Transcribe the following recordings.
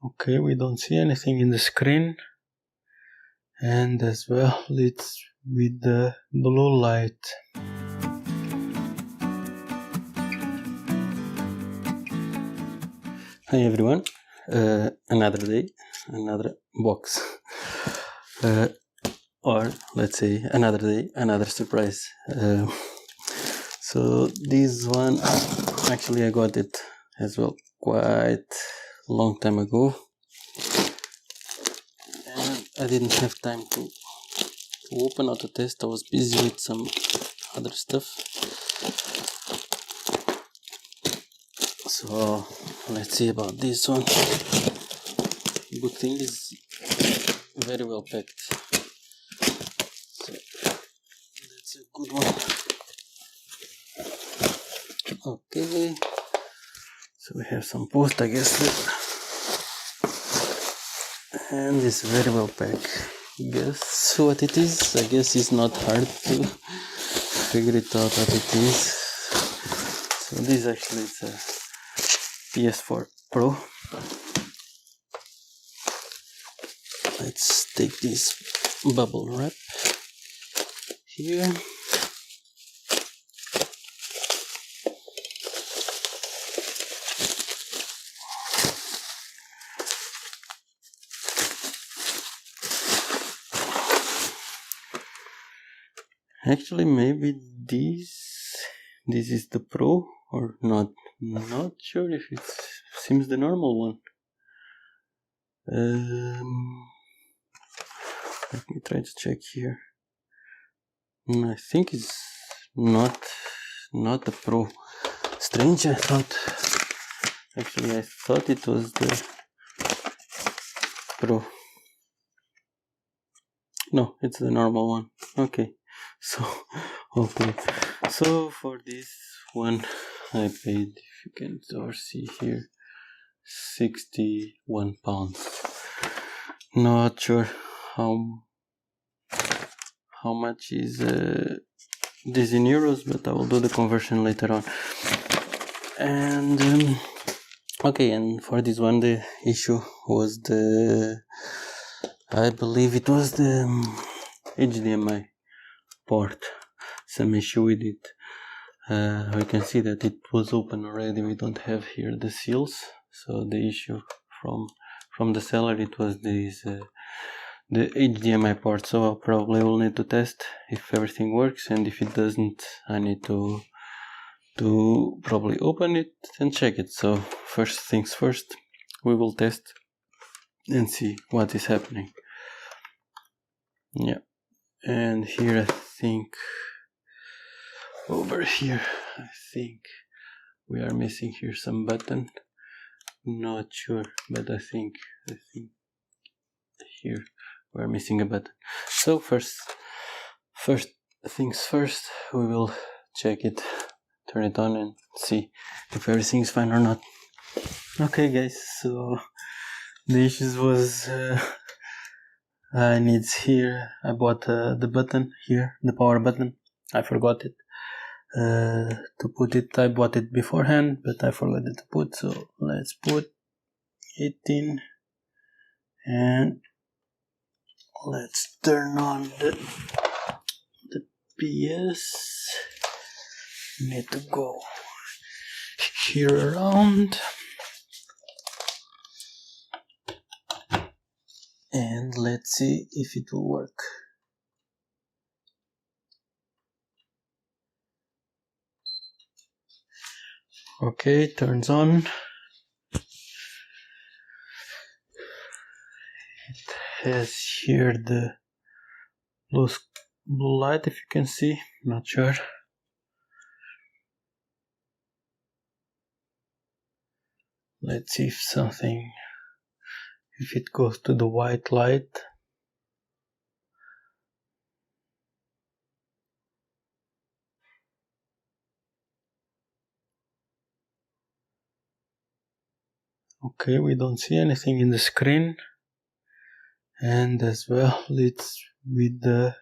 Okay, we don't see anything in the screen, and as well it's with the blue light. Hi everyone, another day, another box, or let's say another day, another surprise. So this one, actually I got it as well quite long time ago, and I didn't have time to open or to test. I was busy with some other stuff. So let's see about this one. Good thing is very well packed, so that's a good one. Okay, so we have some post, I guess, and it's very well packed. Guess what it is? I guess it's not hard to figure it out what it is. So this actually is a PS4 Pro. Let's take this bubble wrap here. Actually, maybe this is the Pro or not. Not sure if it seems the normal one. Let me try to check here. I think it's not the Pro. Strange, I thought it was the Pro. No, it's the normal one. Okay, so so for this one I paid, if you can see here, £61. Not sure how much is this in euros, but I will do the conversion later on. And okay, and for this one the issue was I believe it was the HDMI port, some issue with it. We can see that it was open already. We don't have here the seals, so the issue from the seller, it was this the HDMI port. So I probably will need to test if everything works, and if it doesn't, I need to probably open it and check it. So first things first, we will test and see what is happening. Yeah, and here I think over here I think we are missing here some button. Not sure, but I think here we're missing a button. So first things first, we will check it, turn it on and see if everything's fine or not. Okay guys, so the issues was I bought the button here, the power button. I forgot it to put it. I bought it beforehand, but I forgot it to put, so let's put it in and let's turn on the PS. Need to go here around and let's see if it will work. Okay, turns on. It has here the blue light, if you can see, not sure. Let's see if it goes to the white light. Okay, we don't see anything in the screen, and as well it's with the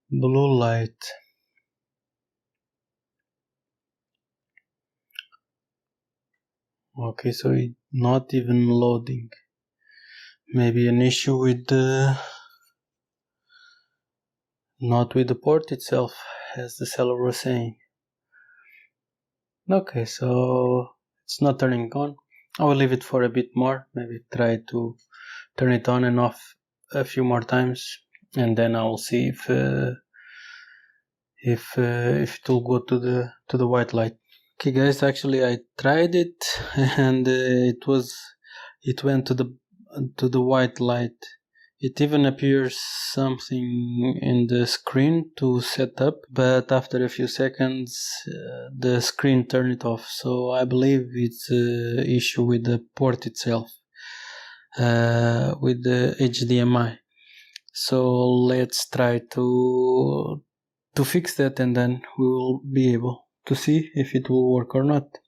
blue light. Okay, so not even loading. Maybe an issue with the not with the port itself, as the seller was saying. Okay, so it's not turning on. I will leave it for a bit more, maybe try to turn it on and off a few more times, and then I will see if it will go to the white light. Okay guys, actually I tried it and it went to the white light. It even appears something in the screen to set up, but after a few seconds the screen turned it off. So I believe it's an issue with the port itself, with the HDMI. So let's try to fix that, and then we will be able to see if it will work or not.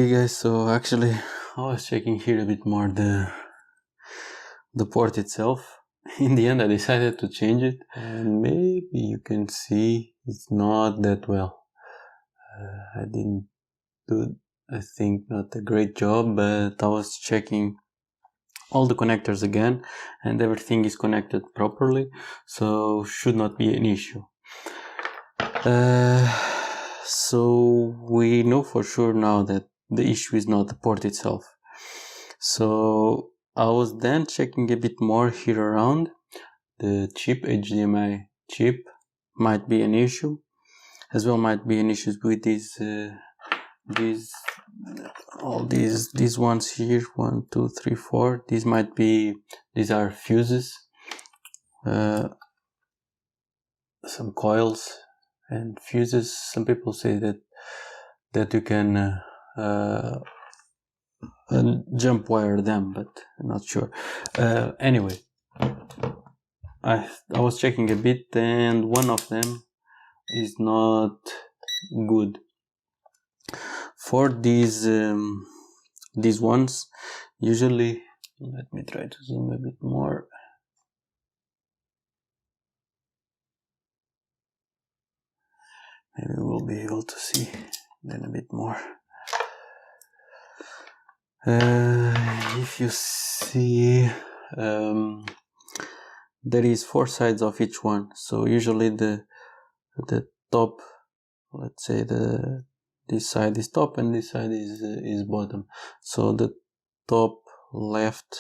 Okay guys, so actually I was checking here a bit more the port itself. In the end I decided to change it, and maybe you can see it's not that well. I didn't do, I think, not a great job, but I was checking all the connectors again and everything is connected properly, so should not be an issue. So we know for sure now that the issue is not the port itself. So I was then checking a bit more here around. The chip, HDMI chip, might be an issue. As well might be an issue with these ones here, 1, 2, 3, 4. These are fuses, some coils and fuses. Some people say that you can jump wire them, but I'm not sure. Anyway, I was checking a bit, and one of them is not good. For these ones, usually, let me try to zoom a bit more. Maybe we'll be able to see then a bit more. If you see, there is 4 sides of each one. So usually the top, let's say this side is top and this side is bottom. So the top left,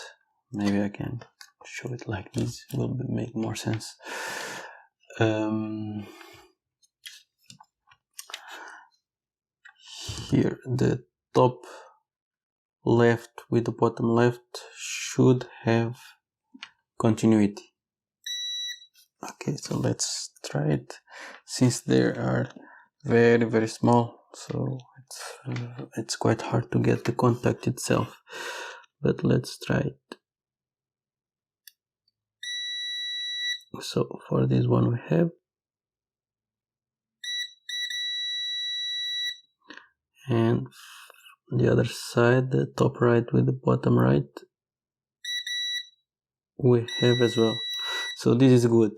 maybe I can show it like this, will make more sense. Here the top left with the bottom left should have continuity. Okay, so let's try it. Since they are very, very small, so it's quite hard to get the contact itself, but let's try it. So for this one we have, and the other side, the top right with the bottom right, we have as well. So this is good.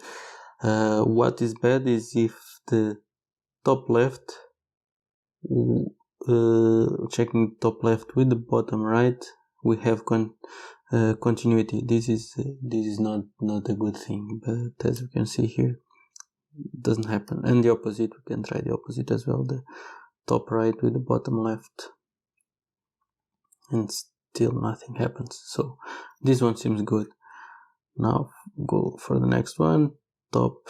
What is bad is if the top left, checking top left with the bottom right, we have continuity. This is not a good thing, but as you can see here, it doesn't happen. And the opposite, we can try the opposite as well, the top right with the bottom left, and still nothing happens. So this one seems good. Now go for the next one, top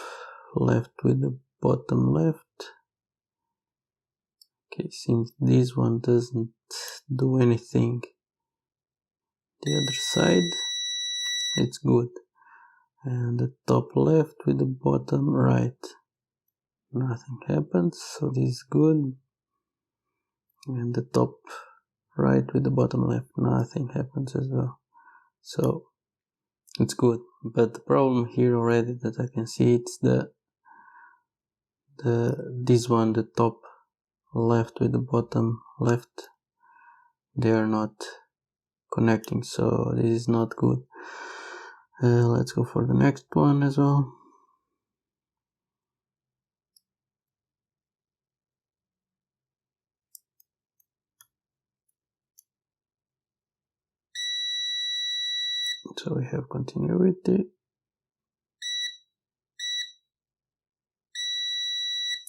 left with the bottom left. Okay, since this one doesn't do anything, the other side, it's good. And the top left with the bottom right, nothing happens, so this is good. And the top right with the bottom left, nothing happens as well, so it's good. But the problem here already that I can see, it's this one, the top left with the bottom left, they are not connecting, so this is not good. Let's go for the next one as well. So we have continuity,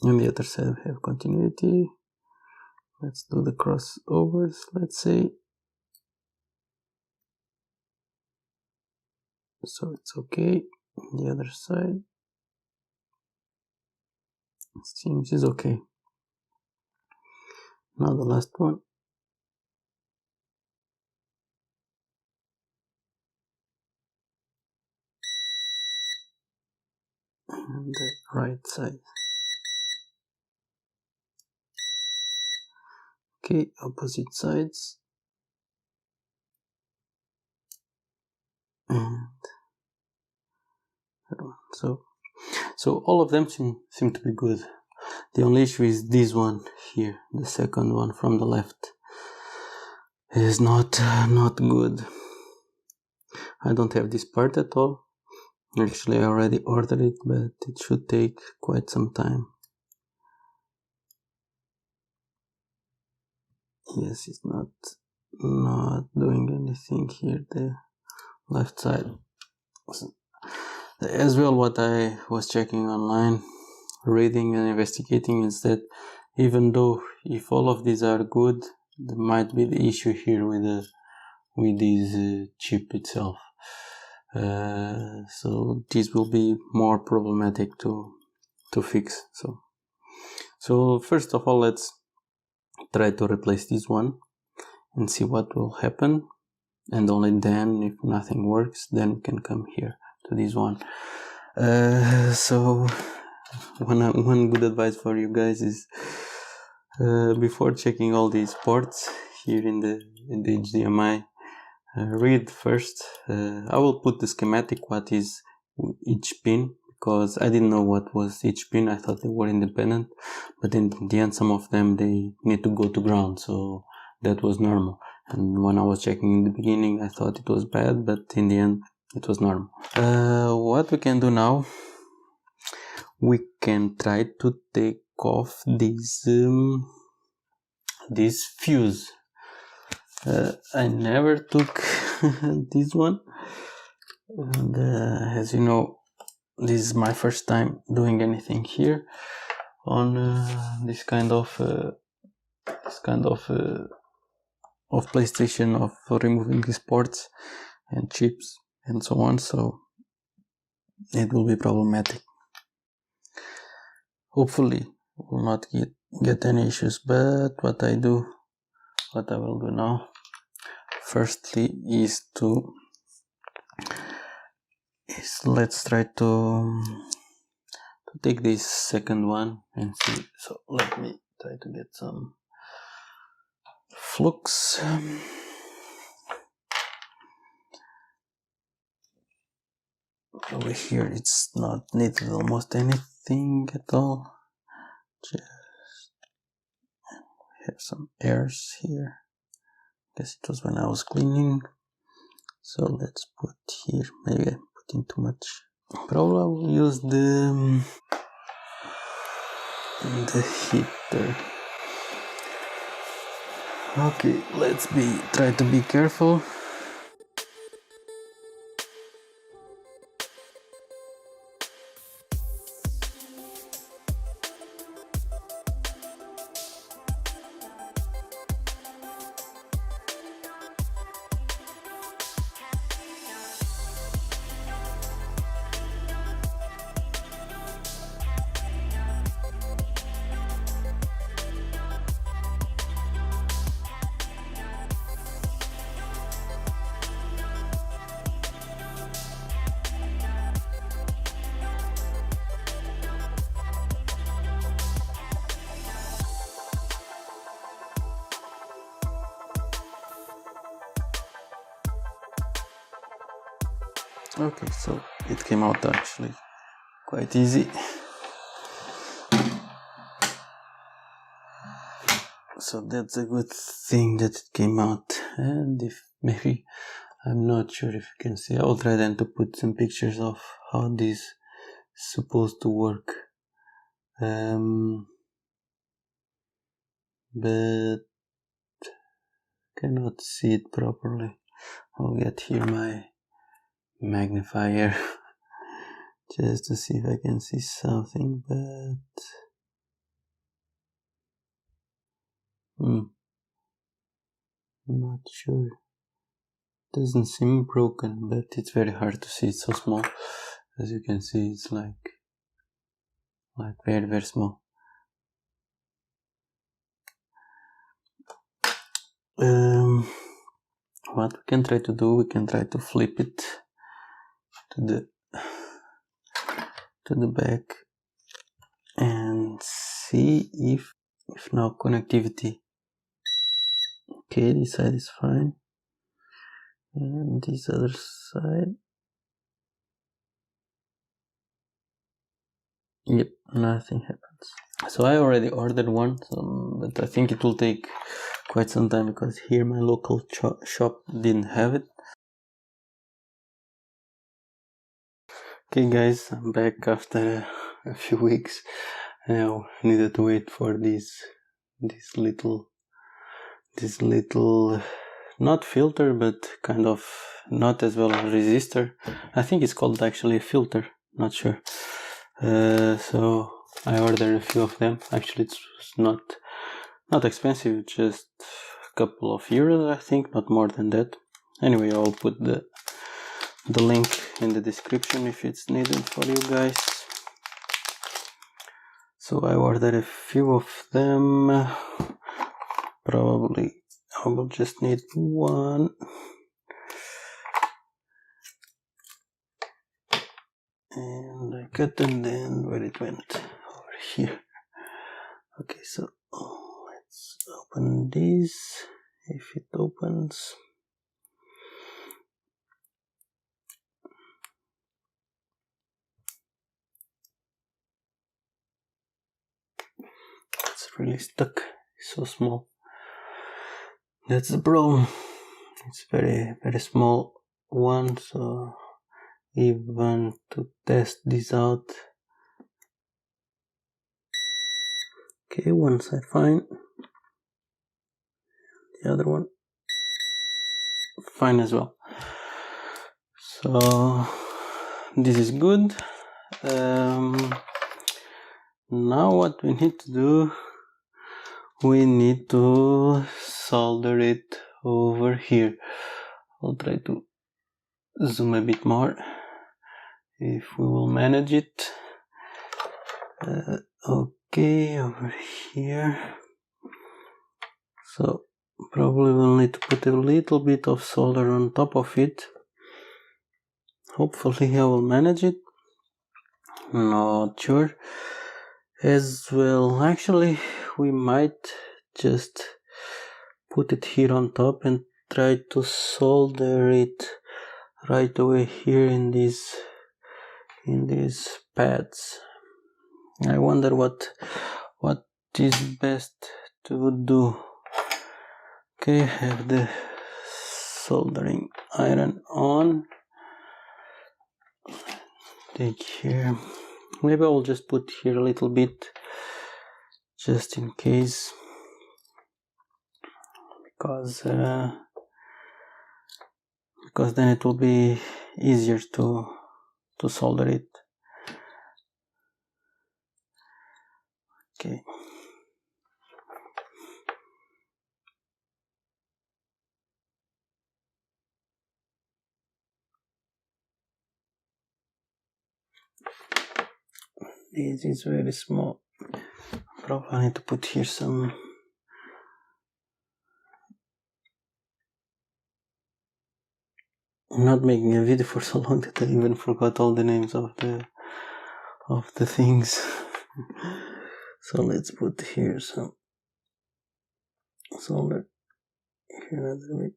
and the other side we have continuity. Let's do the crossovers, let's say. So it's okay. The other side, it seems is okay. Now the last one. And the right side. Okay, opposite sides. And that one. So all of them seem to be good. The only issue is this one here, the second one from the left. is not good. I don't have this part at all. Actually, I already ordered it, but it should take quite some time. Yes, it's not doing anything here, the left side. As well, what I was checking online, reading and investigating, is that even though if all of these are good, there might be the issue here with this chip itself. So this will be more problematic to fix. So first of all, let's try to replace this one and see what will happen, and only then, if nothing works, then we can come here to this one. So one good advice for you guys is, before checking all these ports here in the HDMI, read first. I will put the schematic, what is each pin, because I didn't know what was each pin. I thought they were independent, but in the end some of them they need to go to ground, so that was normal. And when I was checking in the beginning, I thought it was bad, but in the end it was normal. What we can do now, we can try to take off this fuse. I never took this one, and as you know, this is my first time doing anything here on this kind of PlayStation, of removing these ports and chips and so on, so it will be problematic. Hopefully will not get any issues, but what I will do now, firstly, let's try to take this second one and see. So let me try to get some flux. Over here it's not needed almost anything at all. Just have some airs here. Guess it was when I was cleaning. So let's put here, maybe I'm putting too much. Probably I will use the heater. Okay, let's try to be careful. Okay, so it came out actually quite easy. So that's a good thing that it came out. And if maybe, I'm not sure if you can see, I will try then to put some pictures of how this is supposed to work. But cannot see it properly. I'll get here my magnifier just to see if I can see something, but I'm not sure. Doesn't seem broken, but it's very hard to see. It's so small. As you can see, it's like very, very small. What we can try to do, we can try to flip it to the back and see if now connectivity. Okay, this side is fine, and this other side, yep, nothing happens. So I already ordered one, but I think it will take quite some time, because here my local shop didn't have it. Okay guys, I'm back after a few weeks. Now I needed to wait for this little not filter, but kind of not as well as resistor. I think it's called actually a filter, not sure. So I ordered a few of them. Actually, it's not expensive, just a couple of euros, I think, not more than that. Anyway, I'll put the link in the description if it's needed for you guys. So I ordered a few of them. Probably I will just need one. And I cut them, then where it went, over here. Okay, so let's open this, if it opens. It's really stuck, it's so small. That's the problem. It's very small one, so even to test this out. Okay, one side fine, the other one fine as well. So this is good. Now what we need to do, we need to solder it over here. I'll try to zoom a bit more if we will manage it. Okay, over here. So probably we'll need to put a little bit of solder on top of it. Hopefully I will manage it. Not sure. As well, actually we might just put it here on top and try to solder it right away here in these pads. I wonder what is best to do. Okay, I have the soldering iron on. Take here. Maybe I will just put here a little bit, just in case, because then it will be easier to solder it. Okay. This is very small. Probably I need to put here some. I'm not making a video for so long that I even forgot all the names of the things. So let's put here some solder here another way.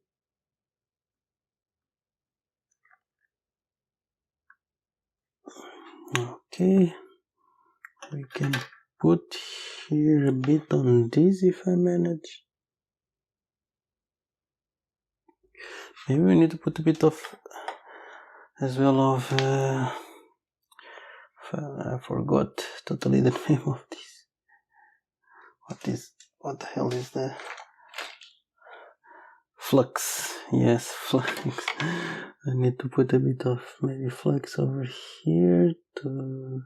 Okay, we can put here a bit on this if I manage. Maybe we need to put a bit of as well of I forgot totally the name of this. What the hell is the flux? Yes, flux. I need to put a bit of maybe flux over here to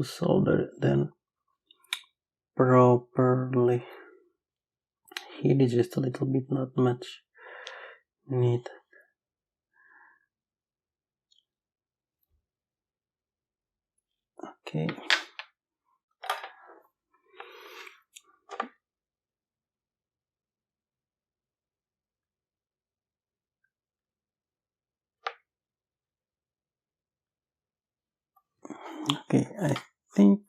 solder then properly. Here is just a little bit, not much needed. Okay. Okay, I think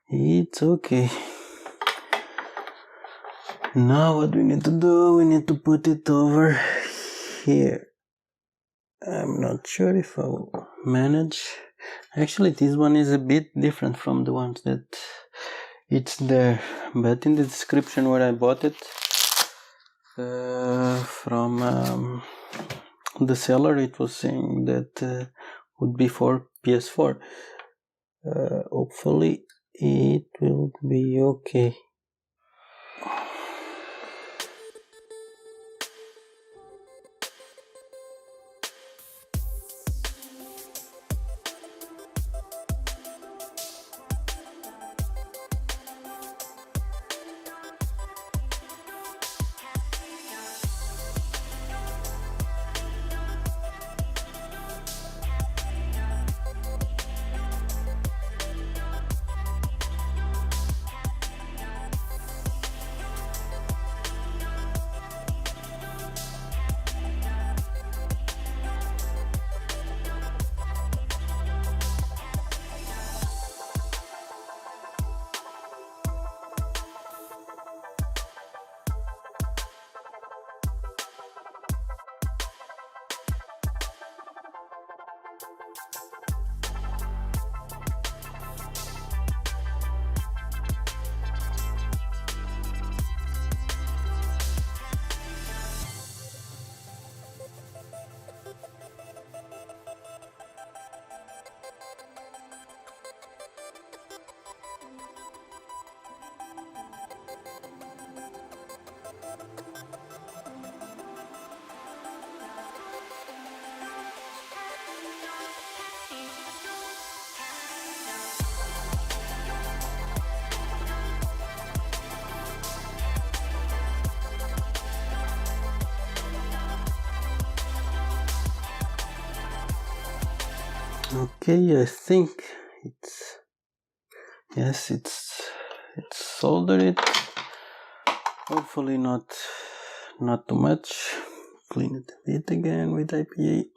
it's okay. Now what we need to do, we need to put it over here. I'm not sure if I will manage. Actually, this one is a bit different from the ones that it's there, but in the description where I bought it from the seller, it was saying that would be for PS4. Hopefully it will be okay. Okay, I think it's soldered it. Hopefully not too much. Clean it a bit again with IPA.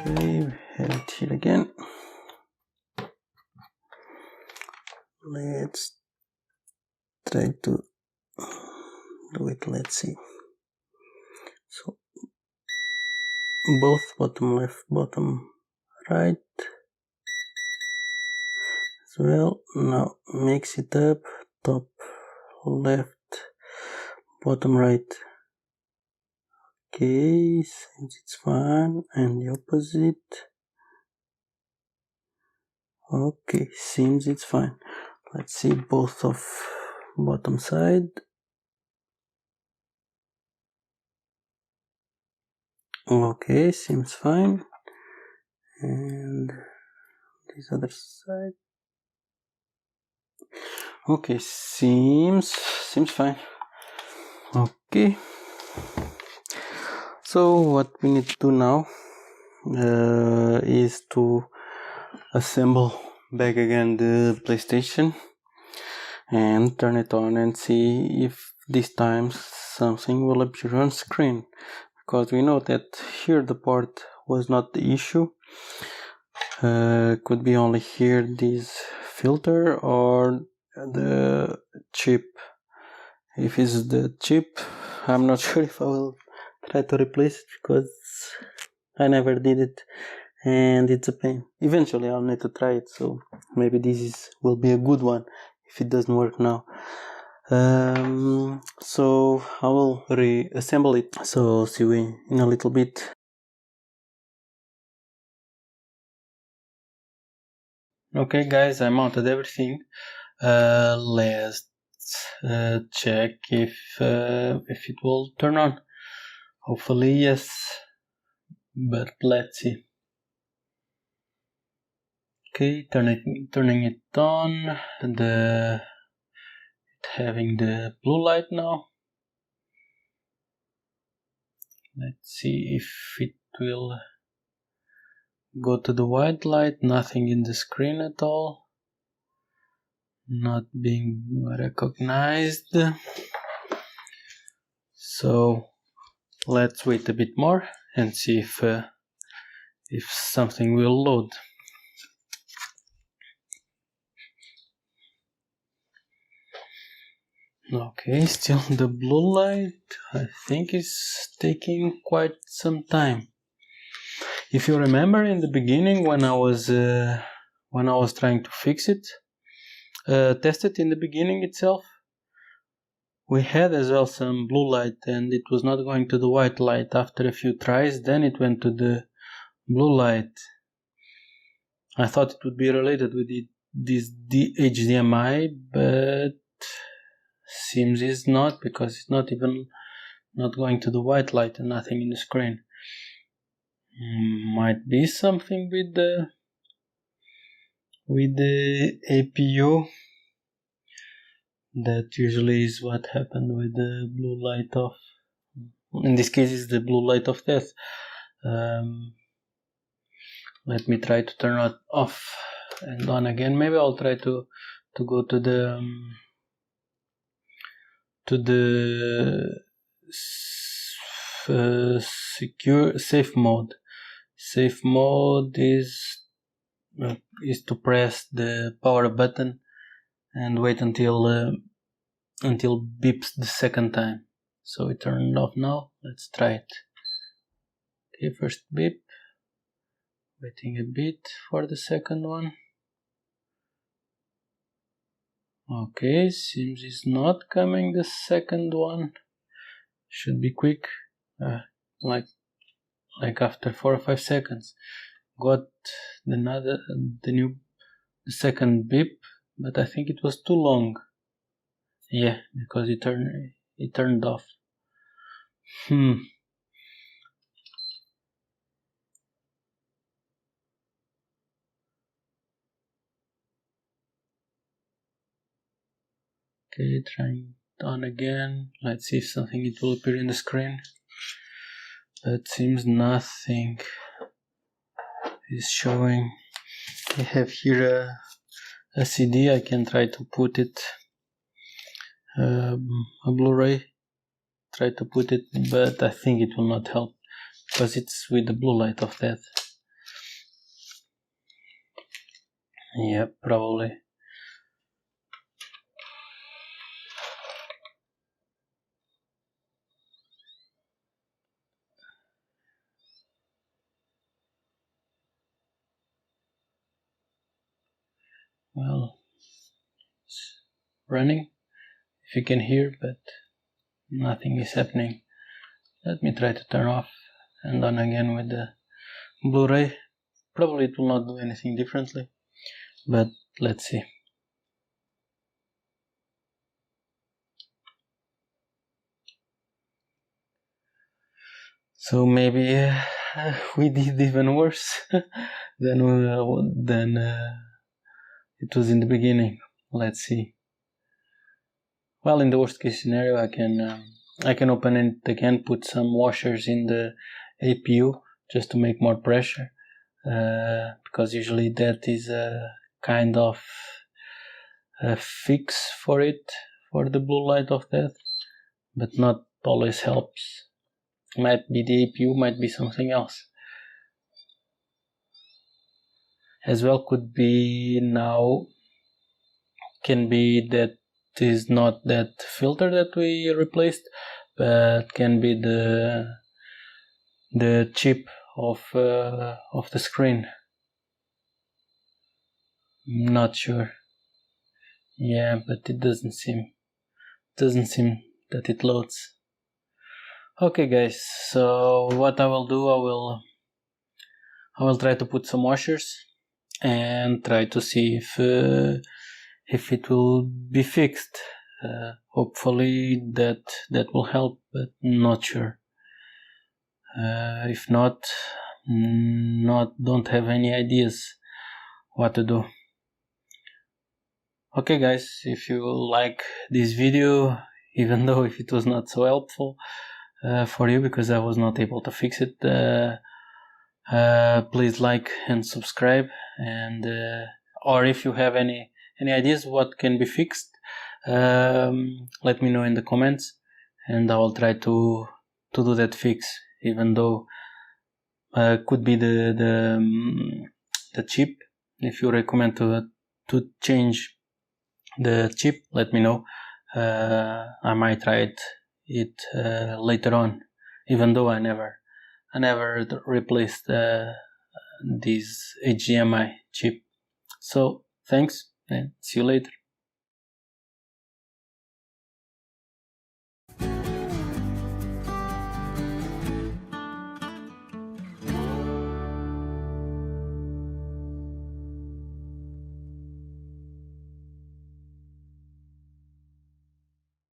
Okay, have it here again. Let's try to do it. Let's see. So both bottom left, bottom right as well. Now mix it up, top left, bottom right. Okay, since it's fine, and the opposite. Okay, seems it's fine. Let's see both of bottom side. Okay, seems fine. And this other side. Okay, seems fine. Okay. So what we need to do now is to assemble back again the PlayStation and turn it on and see if this time something will appear on screen, because we know that here the port was not the issue. Could be only here this filter or the chip. If it's the chip, I'm not sure if I will try to replace it, because I never did it and it's a pain. Eventually I'll need to try it, so maybe this will be a good one if it doesn't work now. So I will reassemble it, so see you in a little bit. Okay guys, I mounted everything. Let's check if it will turn on. Hopefully yes, but let's see. Okay, turning it on, having the blue light now. Let's see if it will go to the white light. Nothing in the screen at all. Not being recognized. So let's wait a bit more and see if something will load. Okay, still the blue light, I think is taking quite some time. If you remember in the beginning when I was trying to fix it, test it in the beginning itself, we had as well some blue light and it was not going to the white light. After a few tries, then it went to the blue light. I thought it would be related with this HDMI, but seems it's not, because it's not even not going to the white light and nothing in the screen. Might be something with the APU. That usually is what happened with the blue light off. In this case, it's the blue light of death. Let me try to turn it off and on again. Maybe I'll try to go to the secure safe mode. Safe mode is to press the power button and wait until beeps the second time. So it turned off now. Let's try it. Okay, first beep. Waiting a bit for the second one. Okay, seems it's not coming the second one. Should be quick. Like after 4 or 5 seconds. Got the second beep, but I think it was too long. Yeah, because it turned off. Okay, trying it on again. Let's see if something it will appear in the screen. But seems nothing is showing. I have here a CD. I can try to put it a Blu-ray. Try to put it, but I think it will not help because it's with the blue light of death. Yeah, probably. Well, it's running, if you can hear, but nothing is happening. Let me try to turn off and on again with the Blu-ray. Probably it will not do anything differently, but let's see. So maybe we did even worse than it was in the beginning. Let's see. Well, in the worst case scenario, I can open it again, put some washers in the APU just to make more pressure, because usually that is a kind of a fix for it, for the blue light of death, but not always helps. Might be the APU, might be something else. As well could be now, can be that is not that filter that we replaced, but can be the chip of the screen. Not sure. Yeah, but it doesn't seem that it loads. Okay, guys. So what I will do, I will try to put some washers and try to see if it will be fixed. Hopefully that will help, but not sure. If not, don't have any ideas what to do. Okay guys, if you like this video, even though if it was not so helpful for you because I was not able to fix it, please like and subscribe, and or if you have any ideas what can be fixed, let me know in the comments, and I will try to do that fix, even though could be the chip. If you recommend to change the chip, let me know. I might try it later on, even though I never replaced this HDMI chip. So thanks, and see you later.